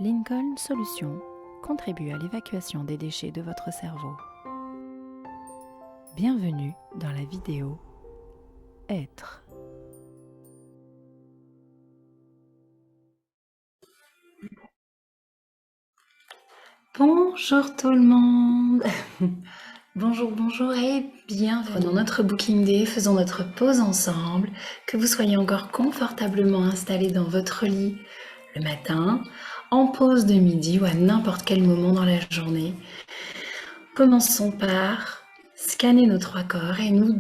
Lincoln Solutions contribue à l'évacuation des déchets de votre cerveau. Bienvenue dans la vidéo Être. Bonjour tout le monde. Bonjour et bienvenue. Prenons notre Booking Day, faisons notre pause ensemble, que vous soyez encore confortablement installés dans votre lit le matin, en pause de midi ou à n'importe quel moment dans la journée. Commençons par scanner nos trois corps et nous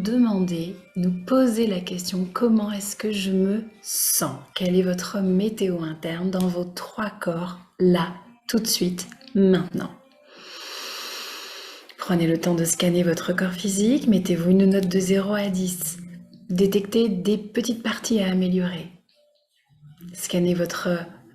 poser la question: comment est-ce que je me sens? Quelle est votre météo interne dans vos trois corps, là, tout de suite, maintenant? Prenez le temps de scanner votre corps physique, mettez-vous une note de 0 à 10. Détectez des petites parties à améliorer. Scannez votre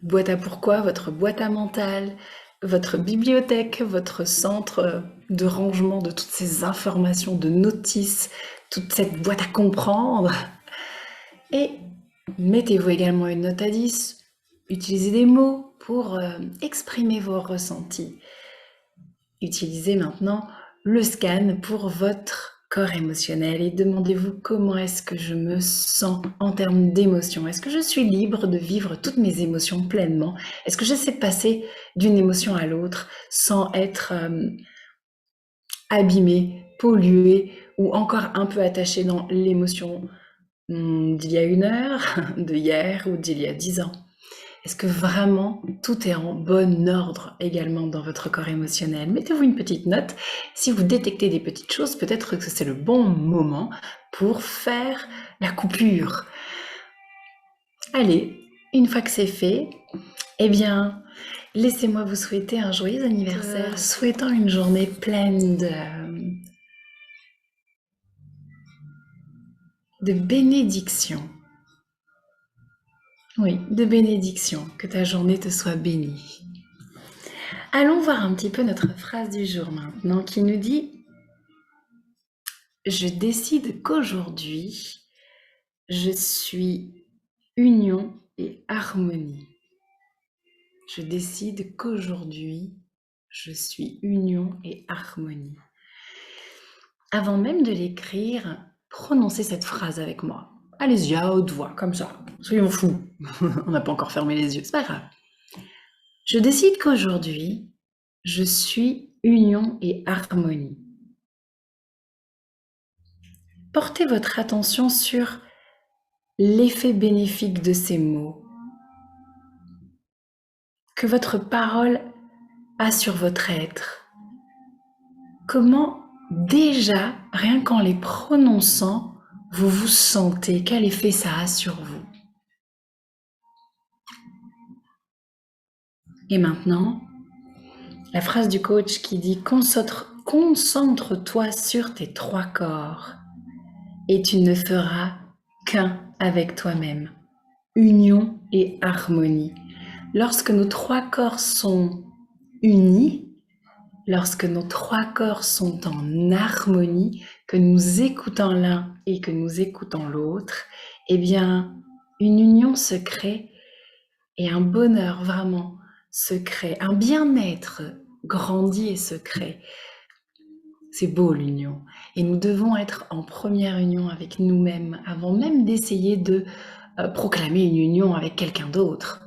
boîte à pourquoi, votre boîte à mental, votre bibliothèque, votre centre de rangement de toutes ces informations, de notices, toute cette boîte à comprendre. Et mettez-vous également une note à 10. Utilisez des mots pour exprimer vos ressentis. Utilisez maintenant le scan pour votre corps émotionnel et demandez-vous: comment est-ce que je me sens en termes d'émotions? Est-ce que je suis libre de vivre toutes mes émotions pleinement? Est-ce que je sais passer d'une émotion à l'autre sans être abîmée, polluée ou encore un peu attachée dans l'émotion d'il y a 1 heure, de hier ou d'il y a 10 ans? Est-ce que vraiment tout est en bon ordre également dans votre corps émotionnel? Mettez-vous une petite note. Si vous détectez des petites choses, peut-être que c'est le bon moment pour faire la coupure. Allez, une fois que c'est fait, eh bien, laissez-moi vous souhaiter un joyeux anniversaire, souhaitant une journée pleine de bénédictions. Oui, de bénédictions. Que ta journée te soit bénie. Allons voir un petit peu notre phrase du jour maintenant qui nous dit: je décide qu'aujourd'hui, je suis union et harmonie. Je décide qu'aujourd'hui, je suis union et harmonie. Avant même de l'écrire, prononcez cette phrase avec moi. Allez-y à haute voix, comme ça. Soyons fous. On n'a pas encore fermé les yeux, c'est pas grave. Je décide qu'aujourd'hui, je suis union et harmonie. Portez votre attention sur l'effet bénéfique de ces mots que votre parole a sur votre être. Comment déjà, rien qu'en les prononçant, vous vous sentez? Quel effet ça a sur vous? Et maintenant, la phrase du coach qui dit: concentre-toi sur tes trois corps et tu ne feras qu'un avec toi-même. Union et harmonie. Lorsque nos trois corps sont unis, lorsque nos trois corps sont en harmonie, que nous écoutons l'un et que nous écoutons l'autre, eh bien, une union se crée et un bonheur vraiment se crée, un bien-être grandit et se crée. C'est beau l'union. Et nous devons être en première union avec nous-mêmes avant même d'essayer de proclamer une union avec quelqu'un d'autre.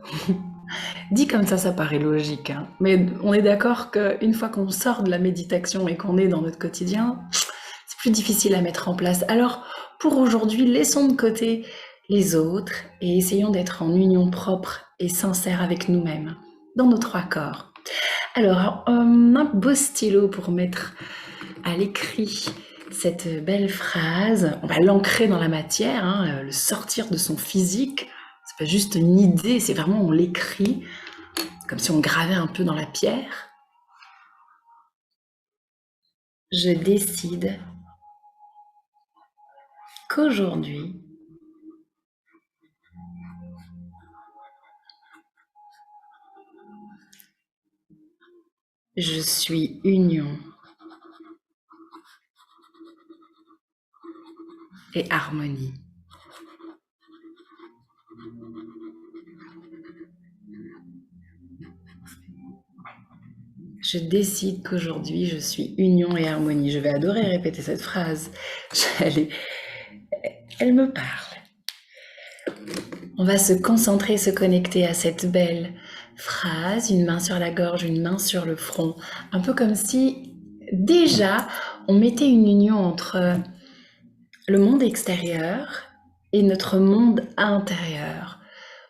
Dit comme ça paraît logique, hein. Mais on est d'accord qu'une fois qu'on sort de la méditation et qu'on est dans notre quotidien, c'est plus difficile à mettre en place. Alors, pour aujourd'hui, laissons de côté les autres et essayons d'être en union propre et sincère avec nous-mêmes, dans nos trois corps. Alors, un beau stylo pour mettre à l'écrit cette belle phrase. On va l'ancrer dans la matière, hein, le sortir de son physique. C'est pas juste une idée, c'est vraiment on l'écrit, comme si on gravait un peu dans la pierre. Je décide qu'aujourd'hui, je suis union et harmonie. Je décide qu'aujourd'hui, je suis union et harmonie. Je vais adorer répéter cette phrase. Elle me parle. On va se concentrer, se connecter à cette belle phrase, une main sur la gorge, une main sur le front. Un peu comme si, déjà, on mettait une union entre le monde extérieur et notre monde intérieur.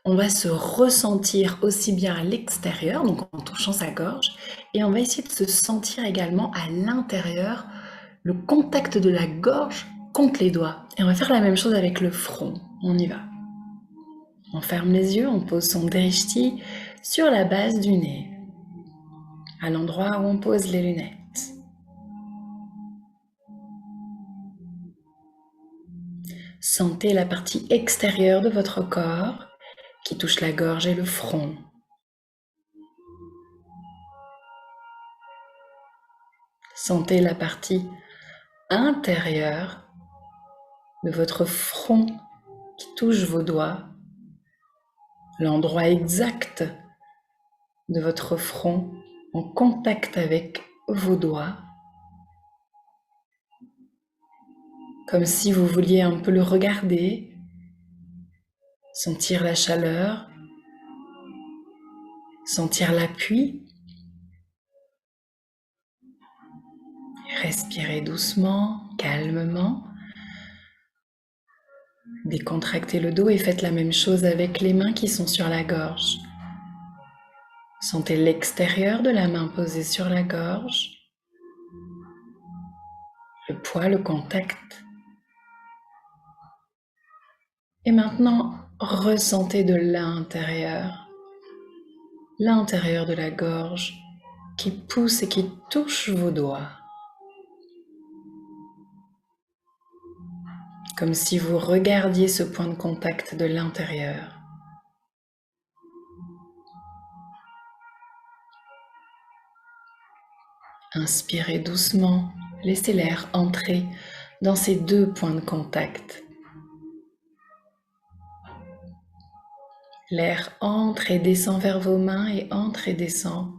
On va se ressentir aussi bien à l'extérieur, donc en touchant sa gorge, et on va essayer de se sentir également à l'intérieur, le contact de la gorge contre les doigts. Et on va faire la même chose avec le front. On y va. On ferme les yeux, on pose son drishti sur la base du nez, à l'endroit où on pose les lunettes. Sentez la partie extérieure de votre corps qui touche la gorge et le front. Sentez la partie intérieure de votre front qui touche vos doigts, l'endroit exact de votre front en contact avec vos doigts, comme si vous vouliez un peu le regarder, sentir la chaleur, sentir l'appui. Respirez doucement, calmement. Décontractez le dos et faites la même chose avec les mains qui sont sur la gorge. Sentez l'extérieur de la main posée sur la gorge, le poids, le contact. Et maintenant, ressentez de l'intérieur de la gorge qui pousse et qui touche vos doigts. Comme si vous regardiez ce point de contact de l'intérieur. Inspirez doucement, laissez l'air entrer dans ces deux points de contact. L'air entre et descend vers vos mains et entre et descend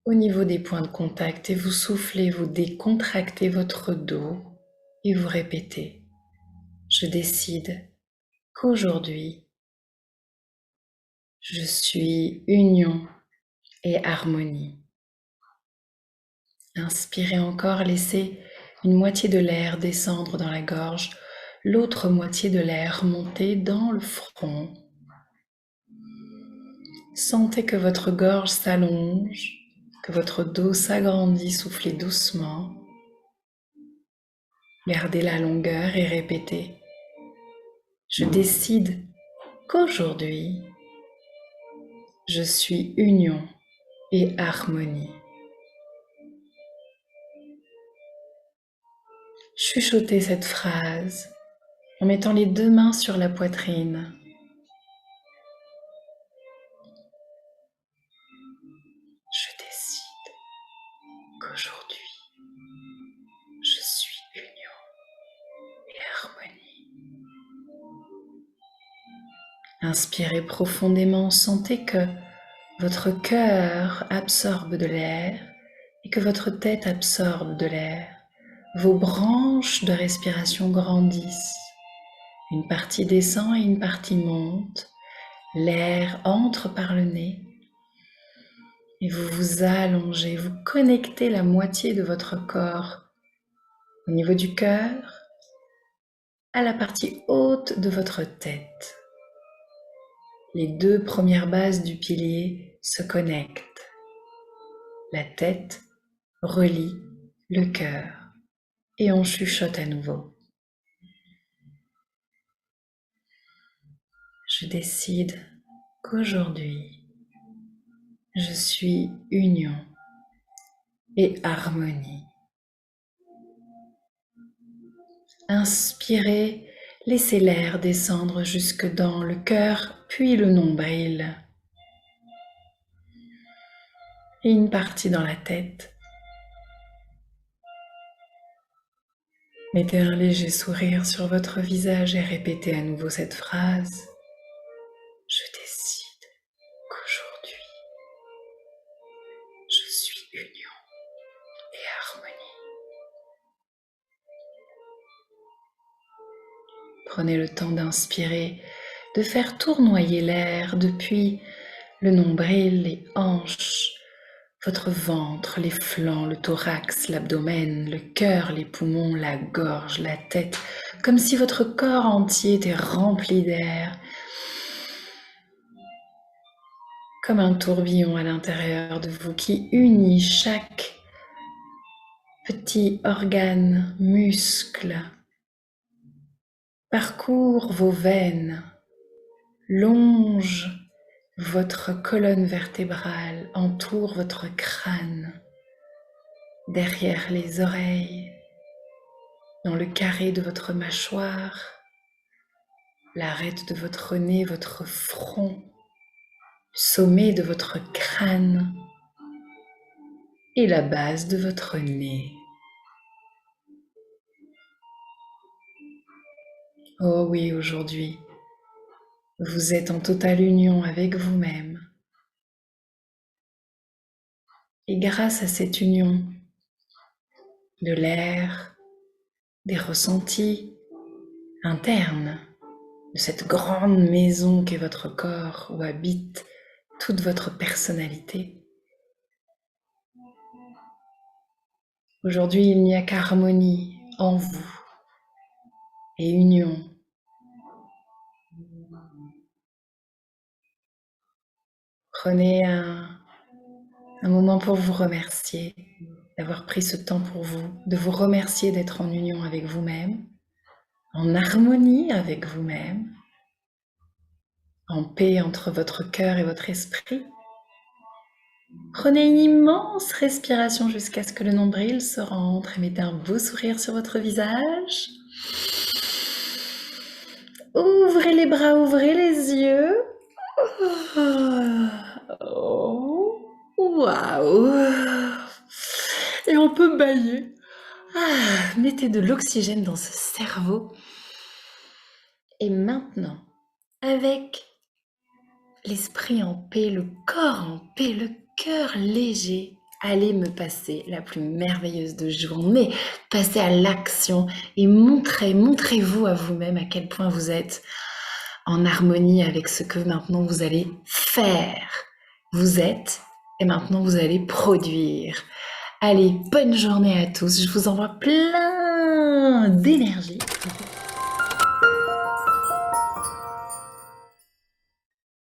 au niveau des points de contact et vous soufflez, vous décontractez votre dos et vous répétez: je décide qu'aujourd'hui, je suis union et harmonie. Inspirez encore, laissez une moitié de l'air descendre dans la gorge, l'autre moitié de l'air monter dans le front. Sentez que votre gorge s'allonge, que votre dos s'agrandit, soufflez doucement. Gardez la longueur et répétez: je décide qu'aujourd'hui, je suis union et harmonie. Chuchotez cette phrase en mettant les deux mains sur la poitrine. Je décide qu'aujourd'hui, je suis union et harmonie. Inspirez profondément, sentez que votre cœur absorbe de l'air et que votre tête absorbe de l'air. Vos branches de respiration grandissent. Une partie descend et une partie monte. L'air entre par le nez et vous vous allongez, vous connectez la moitié de votre corps au niveau du cœur à la partie haute de votre tête. Les deux premières bases du pilier se connectent. La tête relie le cœur et on chuchote à nouveau. Je décide qu'aujourd'hui, je suis union et harmonie. Inspirez, laissez l'air descendre jusque dans le cœur, puis le nombril. Et une partie dans la tête. Mettez un léger sourire sur votre visage et répétez à nouveau cette phrase. Je décide qu'aujourd'hui, je Prenez le temps d'inspirer, de faire tournoyer l'air depuis le nombril, les hanches, votre ventre, les flancs, le thorax, l'abdomen, le cœur, les poumons, la gorge, la tête, comme si votre corps entier était rempli d'air, comme un tourbillon à l'intérieur de vous qui unit chaque petit organe, muscle, parcourt vos veines, longe votre colonne vertébrale, entoure votre crâne, derrière les oreilles, dans le carré de votre mâchoire, l'arête de votre nez, votre front, le sommet de votre crâne et la base de votre nez. Oh oui, aujourd'hui, vous êtes en totale union avec vous-même. Et grâce à cette union, de l'air, des ressentis internes, de cette grande maison qu'est votre corps où habite toute votre personnalité, aujourd'hui, il n'y a qu'harmonie en vous et union. Prenez un moment pour vous remercier, d'avoir pris ce temps pour vous, de vous remercier d'être en union avec vous-même, en harmonie avec vous-même, en paix entre votre cœur et votre esprit. Prenez une immense respiration jusqu'à ce que le nombril se rentre et mettez un beau sourire sur votre visage. Ouvrez les bras, ouvrez les yeux. Oh, waouh! Et on peut bâiller. Mettez de l'oxygène dans ce cerveau. Et maintenant, avec l'esprit en paix, le corps en paix, le cœur léger, allez me passer la plus merveilleuse de journée. Passez à l'action et montrez-vous à vous-même à quel point vous êtes en harmonie avec ce que maintenant vous allez faire. Vous êtes et maintenant vous allez produire. Allez, bonne journée à tous. Je vous envoie plein d'énergie.